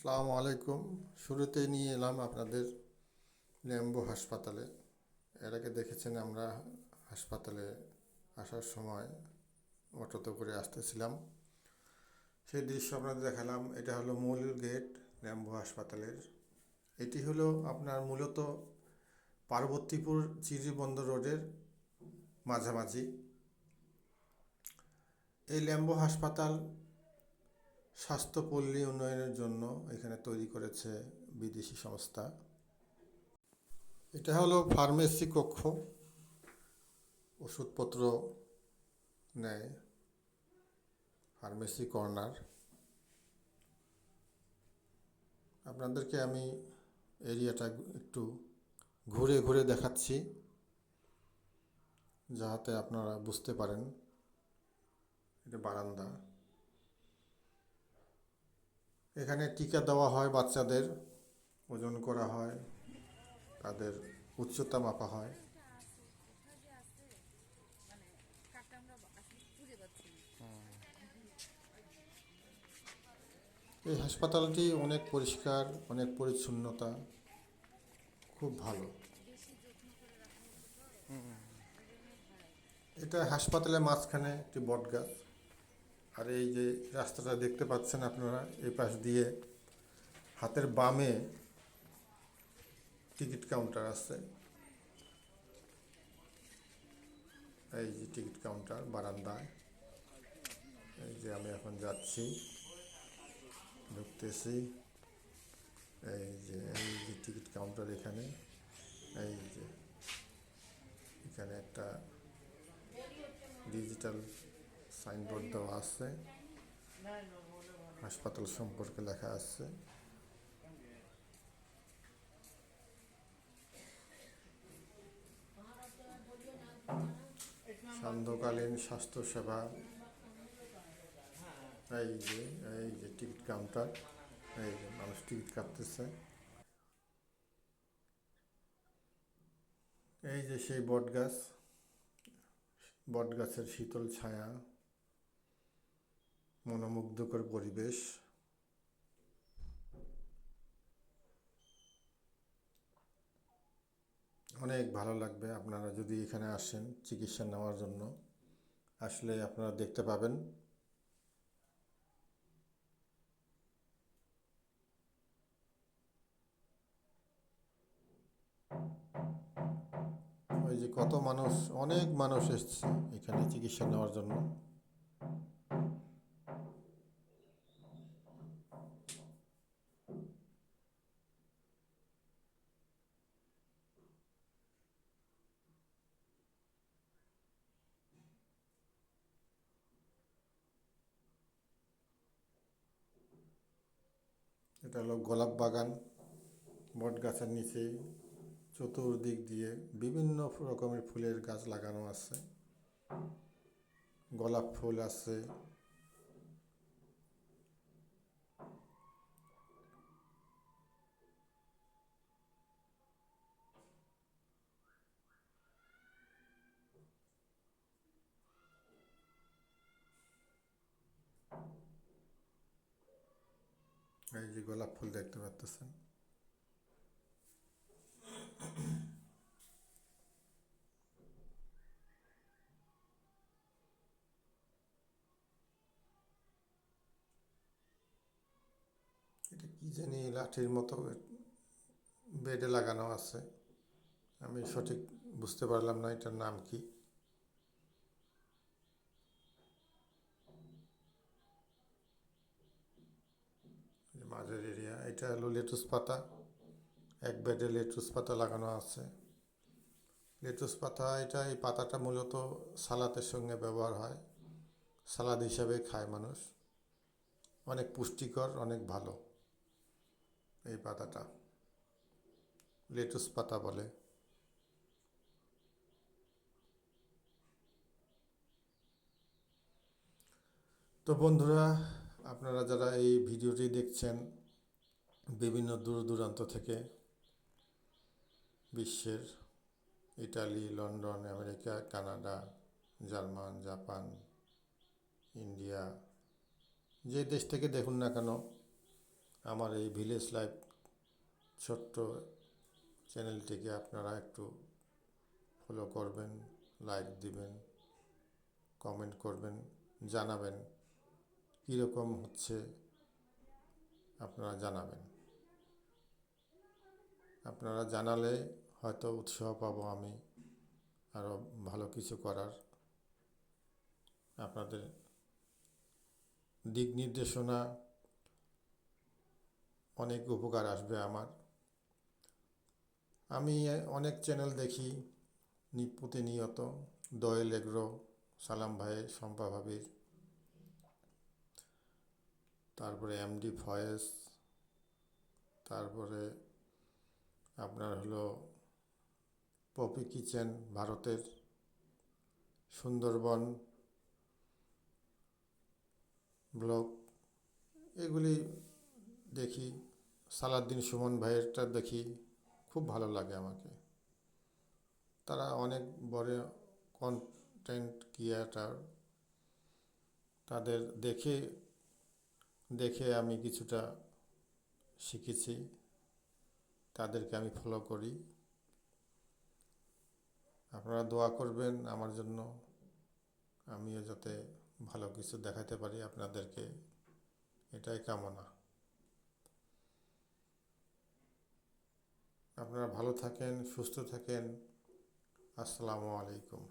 আসসালামু আলাইকুম। শুরুতেই নিয়ে এলাম আপনাদের ল্যাম্বো হাসপাতালে। এর আগে দেখেছেন আমরা হাসপাতালে আসার সময় অটোতে করে আসতেছিলাম, সেই দৃশ্য আপনাদের দেখালাম। এটা হলো মূল গেট ল্যাম্বো হাসপাতালের। এটি হলো আপনার মূলত পার্বতীপুর চিরিবন্দর রোডের মাঝামাঝি। এই ল্যাম্বো হাসপাতাল স্বাস্থ্যপল্লী উন্নয়নের জন্য এখানে তৈরি করেছে বিদেশি সংস্থা। এটা হলো ফার্মেসি কক্ষ, ওষুধপত্র নেয়, ফার্মেসি কর্নার। আপনাদেরকে আমি এরিয়াটা একটু ঘুরে ঘুরে দেখাচ্ছি যাতে আপনারা বুঝতে পারেন। এটা বারান্দা, এখানে টিকা দেওয়া হয় বাচ্চাদের, ওজন করা হয়, তাদের উচ্চতা মাপা হয়। এই হাসপাতালটি অনেক পরিষ্কার, অনেক পরিচ্ছন্নতা, খুব ভালো। এটা হাসপাতালের মাঝখানে একটি বটগাছ। আর এই যে রাস্তাটা দেখতে পাচ্ছেন আপনারা, এই পাশ দিয়ে হাতের বামে টিকিট কাউন্টার আছে। এই যে টিকিট কাউন্টার বারান্দায়, এই যে আমি এখন যাচ্ছি, ঢুকতেছি। এই যে টিকিট কাউন্টার এখানে। এই যে এখানে একটা ডিজিটাল সাইনবোর্ড দেওয়া আছে, হাসপাতাল সম্পর্কে লেখা আছে। সান্ধ্যকালীন স্বাস্থ্যসেবা। এই যে এই যে টিকিট কাউন্টার, এই যে মানুষ টিকিট কাটতেছে। এই যে সেই বটগাছ, বটগাছের শীতল ছায়া, মনোমুগ্ধকর পরিবেশ। অনেক ভালো লাগবে আপনারা যদি এখানে আসেন চিকিৎসা নেওয়ার জন্য। আসলে আপনারা দেখতে পাবেন। ওই যে কত মানুষ, অনেক মানুষ এসছে এখানে চিকিৎসা নেওয়ার জন্য। এটা হলো গোলাপ বাগান, বট গাছের নিচে চতুর্দিক দিয়ে বিভিন্ন রকমের ফুলের গাছ লাগানো আছে। গোলাপ ফুল আছে, এই যে গোলাপ ফুল দেখতে পাচ্ছেন। এটা কি জানি লাঠির মতো বেডে লাগানো আছে, আমি সঠিক বুঝতে পারলাম না এটার নাম কি। মাঝের এরিয়া, এটা হলো লেটুস পাতা, এক বেডে লেটুস পাতা লাগানো আছে। লেটুস পাতা, এই পাতাটা মূলত সালাদের সঙ্গে ব্যবহার হয়, সালাদ হিসাবে খায় মানুষ। অনেক পুষ্টিকর, অনেক ভালো এই পাতাটা, লেটুস পাতা বলে। তো বন্ধুরা, আপনারা যারা এই ভিডিওটি দেখছেন বিভিন্ন দূর দূরান্ত থেকে, বিশ্বের Italy, London, America, Canada, German, Japan, India, যে দেশ থেকে দেখুন না কেন, আমার এই ভিলেজ লাইফ ছোট্ট চ্যানেলটিকে আপনারা একটু ফলো করবেন, লাইক দিবেন, কমেন্ট করবেন, জানাবেন কীরকম হচ্ছে আপনারা জানাবেন। আপনারা জানালে হয়তো উৎসাহ পাবো আমি আরও ভালো কিছু করার। আপনাদের দিক নির্দেশনা অনেক উপকার আসবে আমার। আমি অনেক চ্যানেল দেখি প্রতিনিয়ত, দোয়েল এগ্রো, সালাম ভাই, শম্পা ভাবির, তারপরে এমডি ফয়েজ, তারপরে আপনার হলো পপি কিচেন ভারতের, সুন্দরবন ব্লগ, এগুলি দেখি। সালাউদ্দিন সুমন ভাইয়েরটা দেখি, খুব ভালো লাগে আমাকে। তারা অনেক বড় কন্টেন্ট ক্রিয়েটার, তাদের দেখে দেখে আমি কিছুটা শিখেছি, তাদেরকে আমি ফলো করি। আপনারা দোয়া করবেন আমার জন্য, আমিও যাতে ভালো কিছু দেখাতে পারি আপনাদেরকে, এটাই কামনা। আপনারা ভালো থাকেন, সুস্থ থাকেন। আসসালামু আলাইকুম।